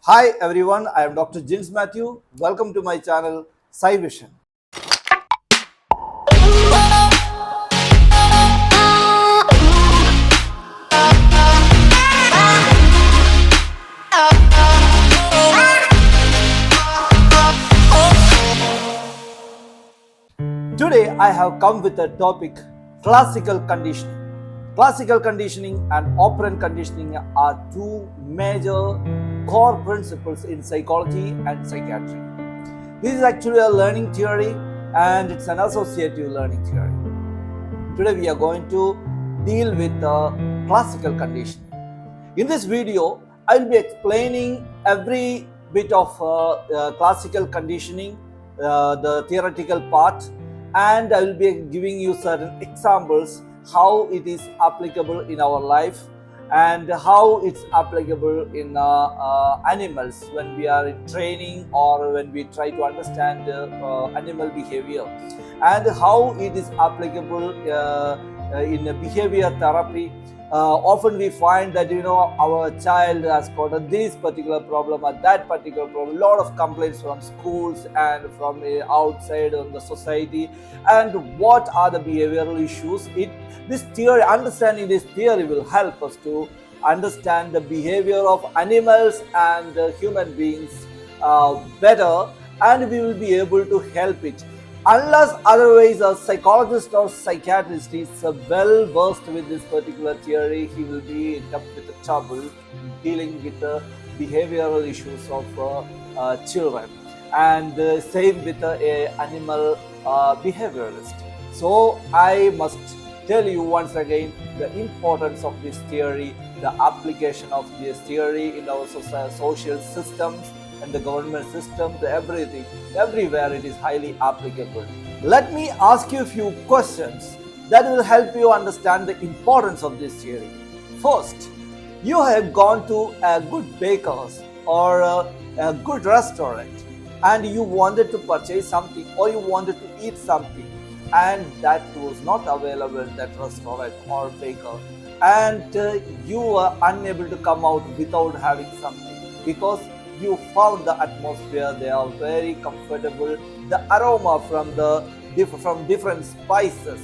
Hi everyone, I am Dr. Jins Matthew. Welcome to my channel Sci Vision. Today I have come with a topic classical conditioning. Classical conditioning and operant conditioning are two major core principles in psychology and psychiatry. This is actually a learning theory and it's an associative learning theory. Today we are going to deal with classical conditioning. In this video, I will be explaining every bit of classical conditioning, the theoretical part, and I will be giving you certain examples how it is applicable in our life and how it's applicable in animals when we are in training or when we try to understand animal behavior, and how it is applicable in behavior therapy. Often we find that our child has got this particular problem or that particular problem. A lot of complaints from schools and from outside on the society. And what are the behavioral issues? This theory, understanding this theory, will help us to understand the behavior of animals and human beings better, and we will be able to help it. Unless otherwise a psychologist or psychiatrist is well versed with this particular theory, he will be in with the trouble dealing with the behavioral issues of children. And same with a animal behavioralist. So I must tell you once again the importance of this theory, the application of this theory in our social systems and the government systems, everything, everywhere it is highly applicable. Let me ask you a few questions that will help you understand the importance of this theory. First, you have gone to a good baker's or a good restaurant and you wanted to purchase something or you wanted to eat something, and that was not available in that restaurant or baker, and you were unable to come out without having something because you found the atmosphere they are very comfortable, the aroma from different spices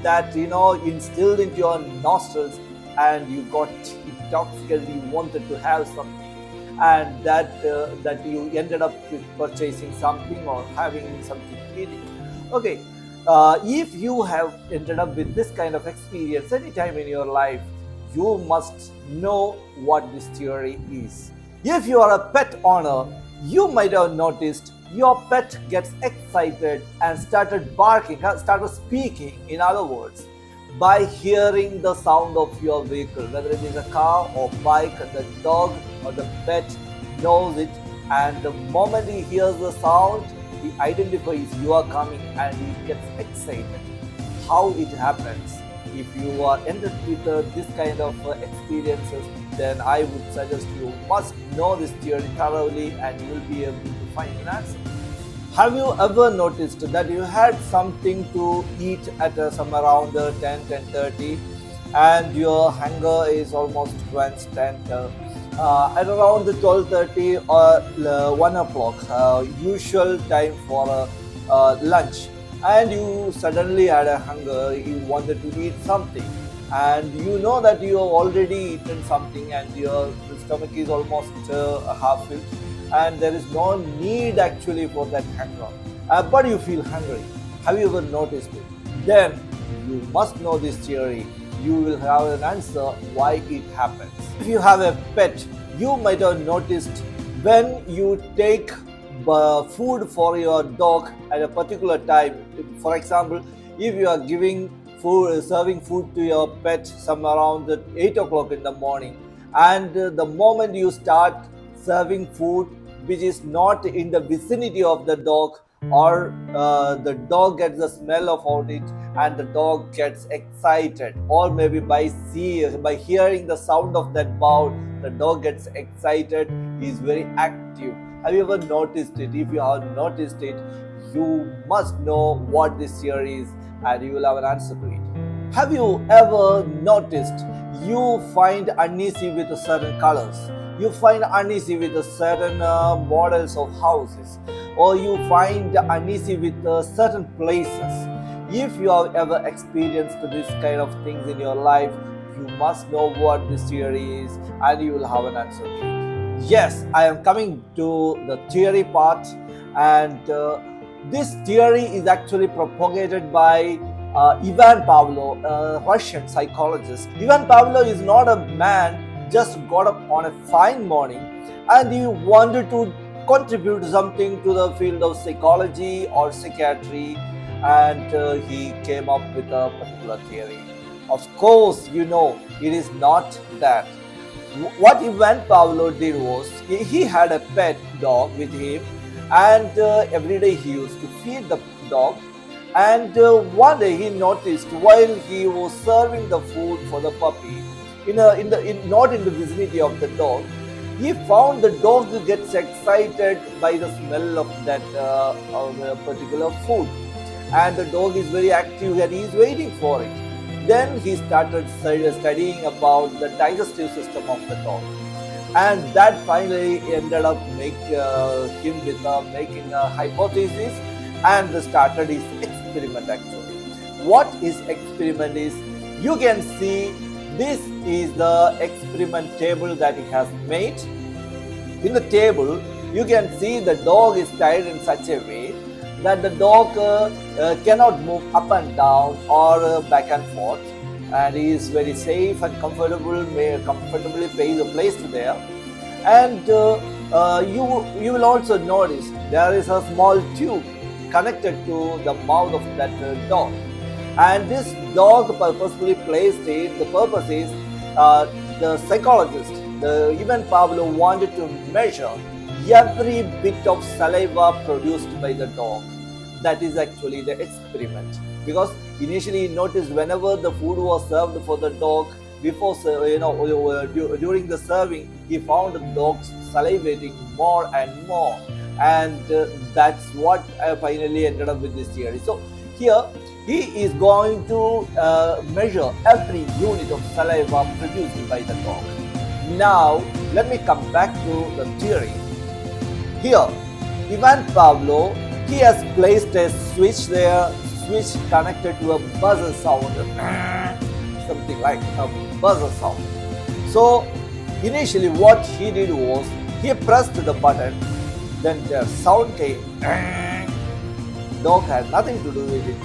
that instilled into your nostrils, and you got intoxicated, you wanted to have something, and that you ended up with purchasing something or having something eating. Okay, if you have ended up with this kind of experience anytime in your life, you must know what this theory is. If you are a pet owner, you might have noticed your pet gets excited and started barking, started speaking, in other words, by hearing the sound of your vehicle, whether it is a car or bike. The dog or the pet knows it, and the moment he hears the sound, he identifies you are coming and he gets excited. How it happens? If you are ended with this kind of experiences, then I would suggest you must know this theory thoroughly and you will be able to find an answer. Have you ever noticed that you had something to eat at somewhere around 10:30 and your hunger is almost quenched, and at around 12:30 or 1 o'clock, usual time for lunch, and you suddenly had a hunger, you wanted to eat something, and you know that you have already eaten something and your stomach is almost half filled, and there is no need actually for that hunger, but you feel hungry. Have you ever noticed it? Then you must know this theory. You will have an answer why it happens. If you have a pet, you might have noticed when you take food for your dog at a particular time. For example, if you are giving food, serving food to your pet somewhere around 8 o'clock in the morning, and the moment you start serving food which is not in the vicinity of the dog, or the dog gets the smell of it and the dog gets excited, or maybe by hearing the sound of that bowl, the dog gets excited, he is very active. Have you ever noticed it? If you have noticed it, you must know what this theory is and you will have an answer to it. Have you ever noticed you find uneasy with certain colors? you find uneasy with certain models of houses, or you find uneasy with certain places. If you have ever experienced this kind of things in your life, you must know what this theory is, and you will have an answer to it. Yes, I am coming to the theory part, and this theory is actually propagated by Ivan Pavlov, a Russian psychologist. Ivan Pavlov is not a man just got up on a fine morning and he wanted to contribute something to the field of psychology or psychiatry, and he came up with a particular theory. Of course, it is not that. What Ivan Pavlov did was he had a pet dog with him, and every day he used to feed the dog. And one day he noticed while he was serving the food for the puppy, not in the vicinity of the dog, he found the dog gets excited by the smell of that particular food, and the dog is very active and he is waiting for it. Then he started studying about the digestive system of the dog, and that finally ended up making a hypothesis and started his experiment. Actually, what his experiment is, you can see this is the experiment table that he has made. In the table, you can see the dog is tied in such a way that the dog cannot move up and down or back and forth, and he is very safe and comfortably placed there. And you will also notice there is a small tube connected to the mouth of that dog, and this dog purposefully placed it. The purpose is the psychologist, the Ivan Pavlov, wanted to measure every bit of saliva produced by the dog. That is actually the experiment, because initially he noticed whenever the food was served for the dog, during the serving, he found the dog salivating more and more, and that's what finally ended up with this theory. So here he is going to measure every unit of saliva produced by the dog. Now let me come back to the theory. Here, Ivan Pavlov, he has placed a switch there, switch connected to a buzzer sound, something like a buzzer sound. So initially what he did was he pressed the button, then the sound came. Dog had nothing to do with it.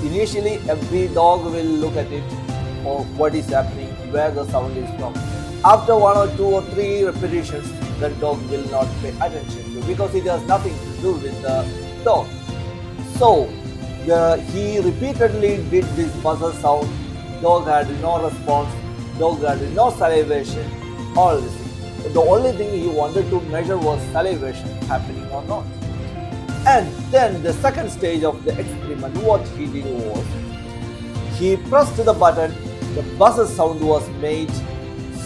Initially every dog will look at it, or what is happening, where the sound is from. After 1 or 2 or 3 repetitions, the dog will not pay attention to, because it has nothing to do with the dog. So he repeatedly did this buzzer sound. Dog had no response, dog had no salivation, all this. The only thing he wanted to measure was salivation happening or not. And then the second stage of the experiment, what he did was he pressed the button, the buzzer sound was made.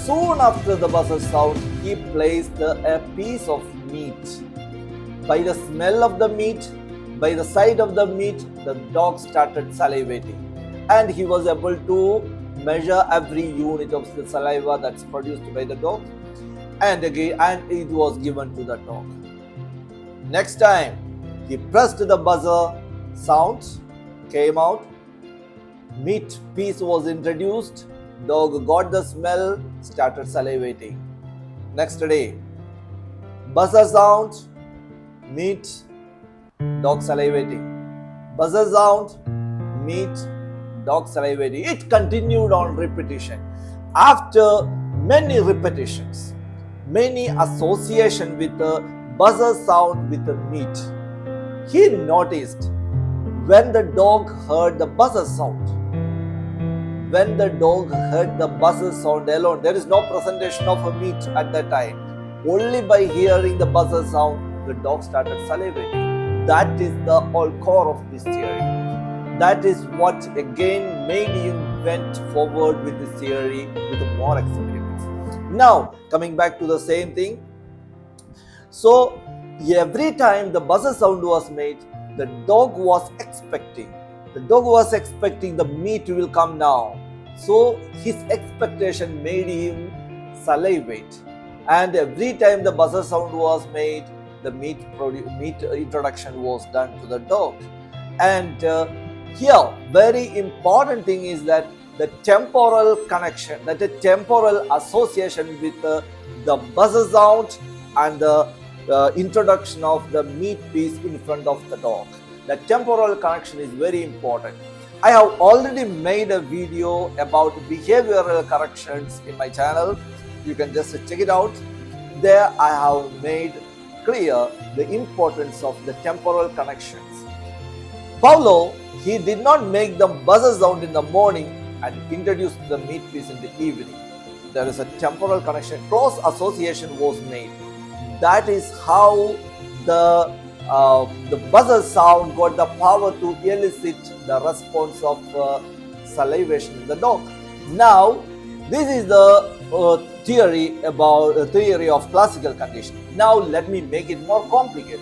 Soon after the buzzer sound, he placed a piece of meat. By the smell of the meat, by the sight of the meat, the dog started salivating, and he was able to measure every unit of the saliva that's produced by the dog, and it was given to the dog. Next time he pressed the buzzer, sounds came out, meat piece was introduced, dog got the smell, started salivating. Next day, buzzer sound, meat, dog salivating. Buzzer sound, meat, dog salivating. It continued on repetition. After many repetitions, many association with the buzzer sound with the meat, he noticed when the dog heard the buzzer sound, when the dog heard the buzzer sound alone, there is no presentation of a meat at that time. Only by hearing the buzzer sound, the dog started salivating. That is the whole core of this theory. That is what again made him went forward with this theory with more experiments. Now, coming back to the same thing. So, every time the buzzer sound was made, the dog was expecting. The dog was expecting the meat will come now. So his expectation made him salivate. and every time the buzzer sound was made, the meat introduction was done to the dog. And here, very important thing is that the temporal connection, that the temporal association with the buzzer sound and the introduction of the meat piece in front of the dog. The temporal connection is very important. I have already made a video about behavioral corrections in my channel. You can just check it out. There I have made clear the importance of the temporal connections. Pavlov, he did not make the buzzer sound in the morning and introduce the meat piece in the evening. There is a temporal connection, close association was made. That is how the buzzer sound got the power to elicit the response of salivation in the dog. Now, this is the theory of classical conditioning. Now, let me make it more complicated,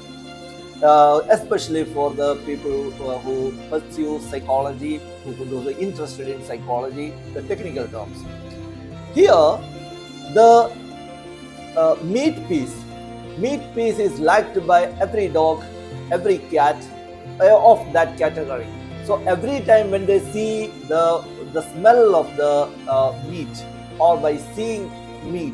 especially for the people who pursue psychology, who are interested in psychology, the technical terms. Here, the meat piece is liked by every dog, every cat of that category. So every time when they see the smell of the meat, or by seeing meat,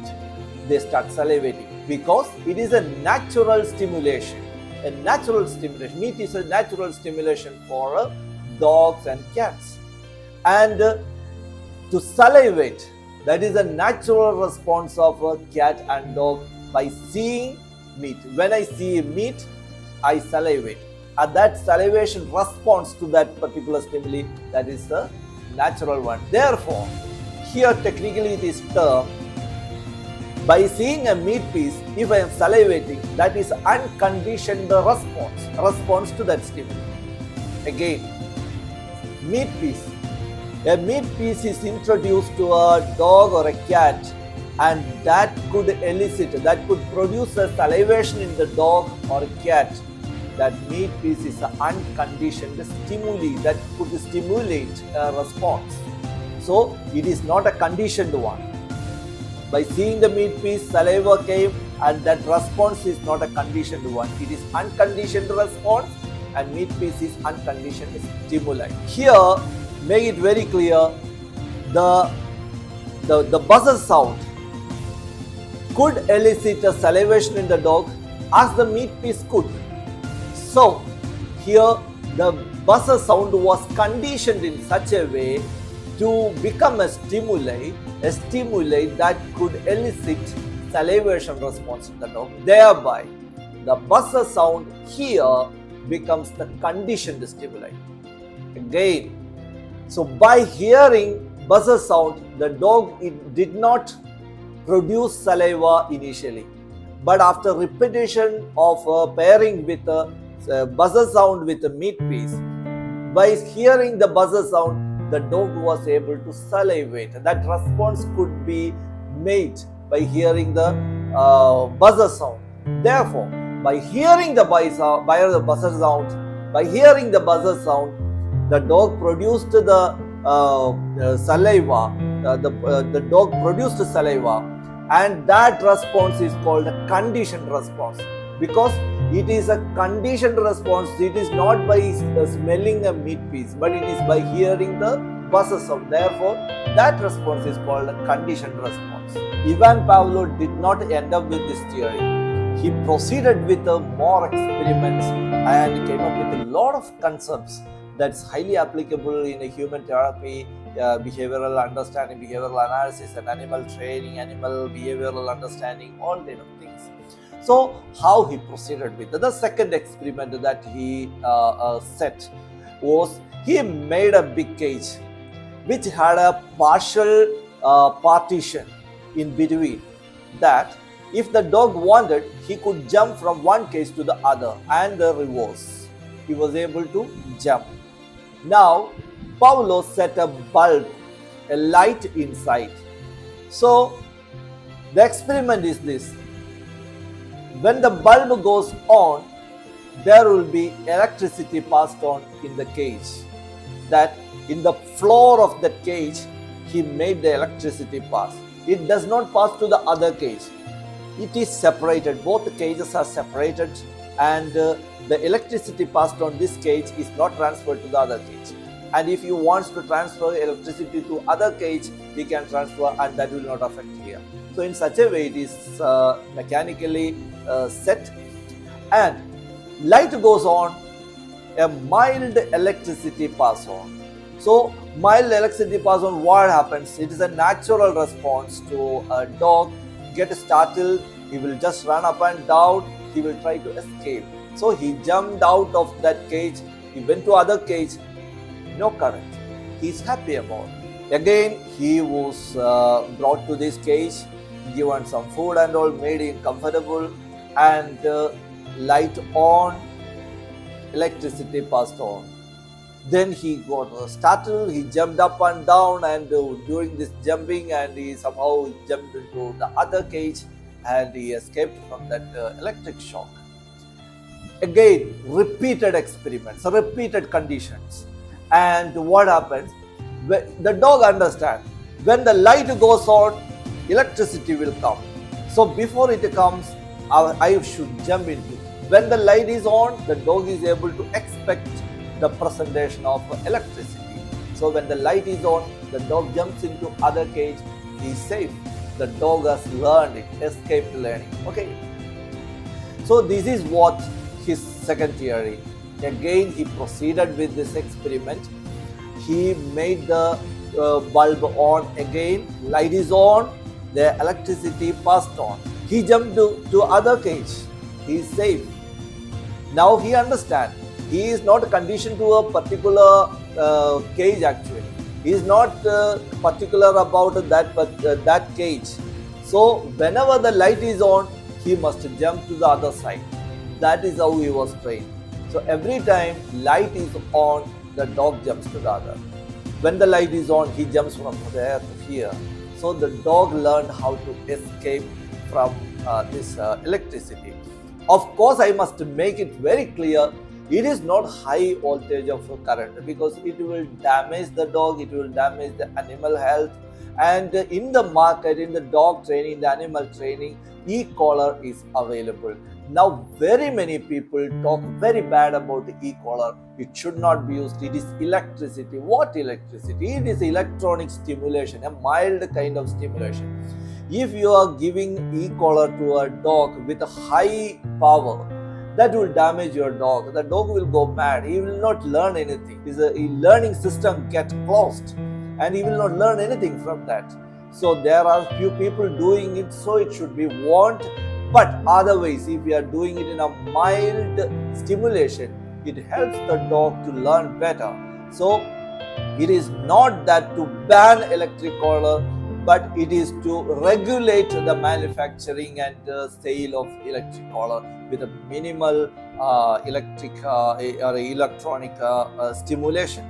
they start salivating, because it is a natural stimulation. Meat is a natural stimulation for dogs and cats. And to salivate, that is a natural response of a cat and dog by seeing meat. When I see meat, I salivate. And that salivation responds to that particular stimuli, that is the natural one. Therefore, here technically it is termed, by seeing a meat piece, if I am salivating, that is unconditioned response to that stimuli. Again, meat piece. A meat piece is introduced to a dog or a cat, and that could produce a salivation in the dog or a cat. That meat piece is an unconditioned stimuli that could stimulate a response. So it is not a conditioned one. By seeing the meat piece, saliva came, and that response is not a conditioned one. It is unconditioned response, and meat piece is unconditioned stimuli. Here, make it very clear, the buzzer sound could elicit a salivation in the dog as the meat piece could. So here the buzzer sound was conditioned in such a way to become a stimuli that could elicit salivation response in the dog. Thereby, the buzzer sound here becomes the conditioned stimuli. Again, so by hearing buzzer sound, the dog did not produce saliva initially, but after repetition of pairing with a buzzer sound with a meat piece, by hearing the buzzer sound, the dog was able to salivate. That response could be made by hearing the buzzer sound. Therefore, by hearing the buzzer sound, the dog produced the saliva. The dog produced saliva, and that response is called a conditioned response, because it is a conditioned response. It is not by smelling a meat piece, but it is by hearing the buzzer sound. Therefore, that response is called a conditioned response. Ivan Pavlov did not end up with this theory. He proceeded with more experiments and came up with a lot of concepts that's highly applicable in a human therapy, behavioral understanding, behavioral analysis, and animal training, animal behavioral understanding, all kind of things. So, how he proceeded with the second experiment that he set was, he made a big cage which had a partial partition in between, that if the dog wanted, he could jump from one cage to the other and the reverse. He was able to jump. Now, Pavlov set a bulb, a light inside. So, the experiment is this. When the bulb goes on, there will be electricity passed on in the cage. That in the floor of that cage, he made the electricity pass. It does not pass to the other cage. it is separated. Both the cages are separated, and the electricity passed on this cage is not transferred to the other cage. And if you want to transfer electricity to other cage, he can transfer, and that will not affect here. So in such a way, it is mechanically set, and light goes on, a mild electricity pass on. So mild electricity pass on, what happens? It is a natural response to a dog get startled. He will just run up and down. He will try to escape. So he jumped out of that cage. He went to other cage. No current. He is happy about it. Again, he was brought to this cage, given some food and all, made him comfortable, and light on, electricity passed on. Then he got startled, he jumped up and down, and during this jumping, and he somehow jumped into the other cage, and he escaped from that electric shock. Again, repeated experiments, repeated conditions. And what happens? The dog understands, when the light goes on, electricity will come. So before it comes, I should jump into it. When the light is on, the dog is able to expect the presentation of electricity. So when the light is on, the dog jumps into other cage, he is safe. The dog has learned it, escaped learning. Okay. So this is what his second theory. Again, he proceeded with this experiment. He made the bulb on again, light is on, the electricity passed on. He jumped to other cage, he is safe. Now he understands. He is not conditioned to a particular cage actually. He is not particular about that cage. So whenever the light is on, he must jump to the other side. That is how he was trained. So every time light is on, the dog jumps to the other. When the light is on, he jumps from there to here. So the dog learned how to escape from this electricity. Of course, I must make it very clear, it is not high voltage of current, because it will damage the dog, it will damage the animal health. And in the market, in the dog training, the animal training, e-collar is available. Now very many people talk very bad about the e-collar. It should not be used. It is electricity. What electricity? It is electronic stimulation, a mild kind of stimulation. If you are giving e-collar to a dog with a high power, that will damage your dog. The dog will go mad. He will not learn anything. His learning system gets closed, and he will not learn anything from that. So there are few people doing it, so it should be warned. But otherwise, if we are doing it in a mild stimulation, it helps the dog to learn better. So it is not that to ban electric collar, but it is to regulate the manufacturing and sale of electric collar with a minimal electric or electronic stimulation.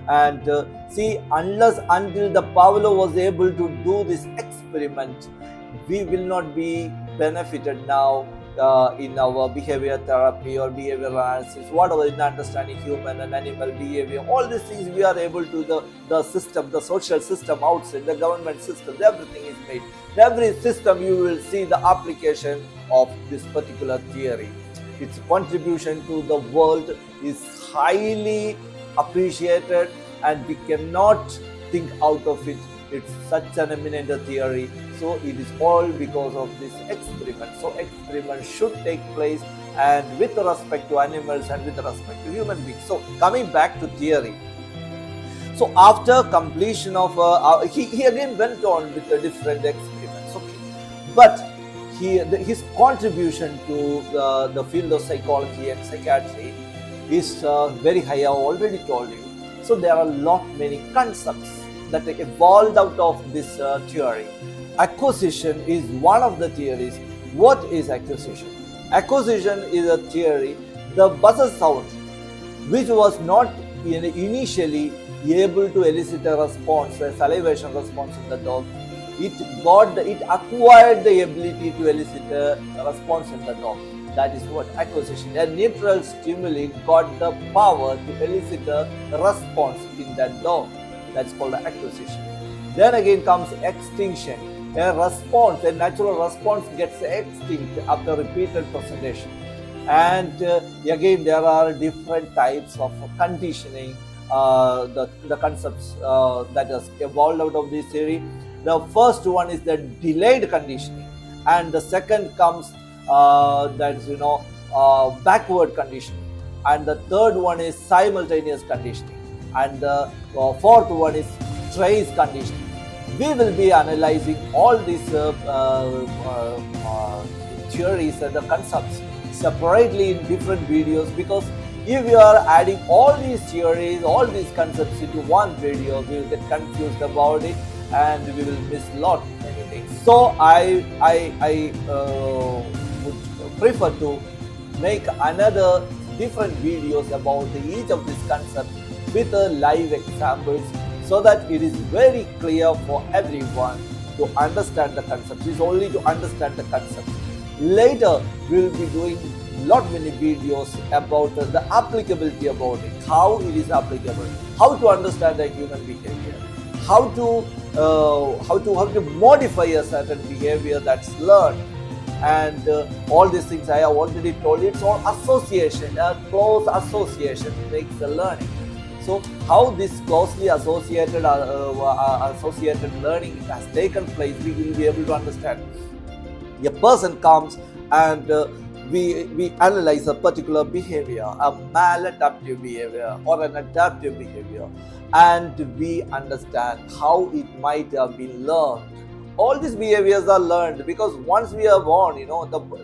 And see, until the Pavlov was able to do this experiment, we will not be benefited now in our behavior therapy or behavioral analysis, whatever, in understanding human and animal behavior. All these things we are able to, the system, the social system outside, the government system, everything is made. In every system you will see the application of this particular theory. Its contribution to the world is highly appreciated, and we cannot think out of it. It's such an eminent theory. So it is all because of this experiment. So experiment should take place, and with respect to animals and with respect to human beings. So coming back to theory. So after completion of, he again went on with the different experiments. Okay, but his contribution to the field of psychology and psychiatry is very high. I already told you. So there are many concepts that evolved out of this theory. Acquisition is one of the theories. What is acquisition? Acquisition is a theory, the buzzer sound, which was not initially able to elicit a response, a salivation response in the dog. It acquired the ability to elicit a response in the dog. That is what acquisition. A neutral stimuli got the power to elicit a response in that dog. That's called acquisition. Then again comes extinction. a response, a natural response gets extinct after repeated presentation. And again, there are different types of conditioning, the concepts that has evolved out of this theory. The first one is the delayed conditioning, and the second comes that is backward conditioning, and the third one is simultaneous conditioning, and the fourth one is trace conditioning. We will be analyzing all these theories and the concepts separately in different videos, because if you are adding all these theories, all these concepts into one video, we will get confused about it and we will miss a lot many things. So I would prefer to make another different videos about each of these concepts with live examples, so that it is very clear for everyone to understand the concepts. It's only to understand the concept. Later, we will be doing lot many videos about the applicability about it, how it is applicable, how to understand the human behavior, how to modify a certain behavior that's learned, and all these things I have already told you. It's all association, a close association makes the learning. So how this closely associated learning has taken place, we will be able to understand. A person comes and we analyze a particular behavior, a maladaptive behavior or an adaptive behavior, and we understand how it might have been learned. All these behaviors are learned because once we are born,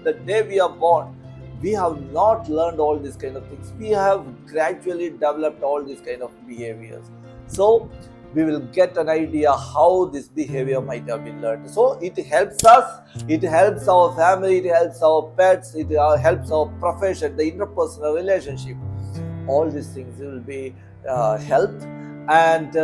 the day we are born, we have not learned all these kind of things. We have gradually developed all these kind of behaviors. So we will get an idea how this behavior might have been learned. So it helps us, it helps our family, it helps our pets, it helps our profession, the interpersonal relationship. All these things will be helped. And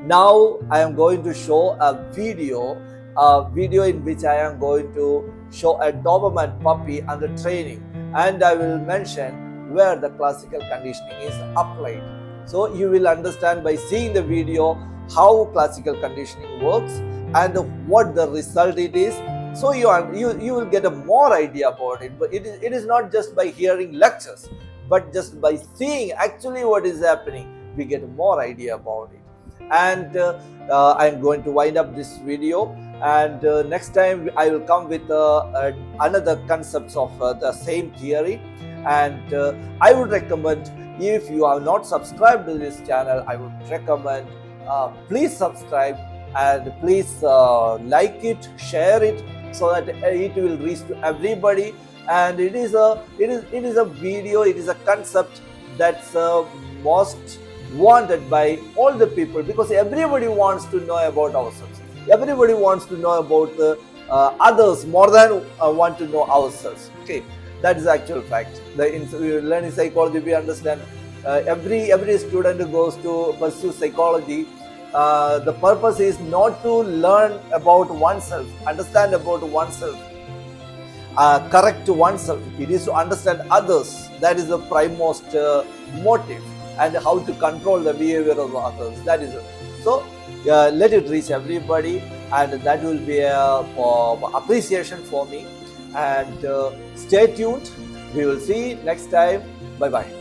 now I am going to show a video in which I am going to show a Doberman puppy under training, and I will mention where the classical conditioning is applied. So you will understand by seeing the video how classical conditioning works and what the result it is. So you will get a more idea about it. But it is not just by hearing lectures, but just by seeing actually what is happening, we get more idea about it. And I'm going to wind up this video, and next time I will come with another concepts of the same theory. And I would recommend, if you have not subscribed to this channel, I would recommend please subscribe, and please like it, share it, so that it will reach to everybody. And it is a video, it is a concept that's most wanted by all the people, because everybody wants to know about ourselves. Everybody wants to know about the others more than want to know ourselves. Okay, that is the actual fact. We learn in psychology, we understand every student who goes to pursue psychology, the purpose is not to learn about oneself, understand about oneself, correct oneself. It is to understand others. That is the primemost motive, and how to control the behavior of others. That is it. So let it reach everybody, and that will be a appreciation for me. And stay tuned. We will see you next time. Bye bye.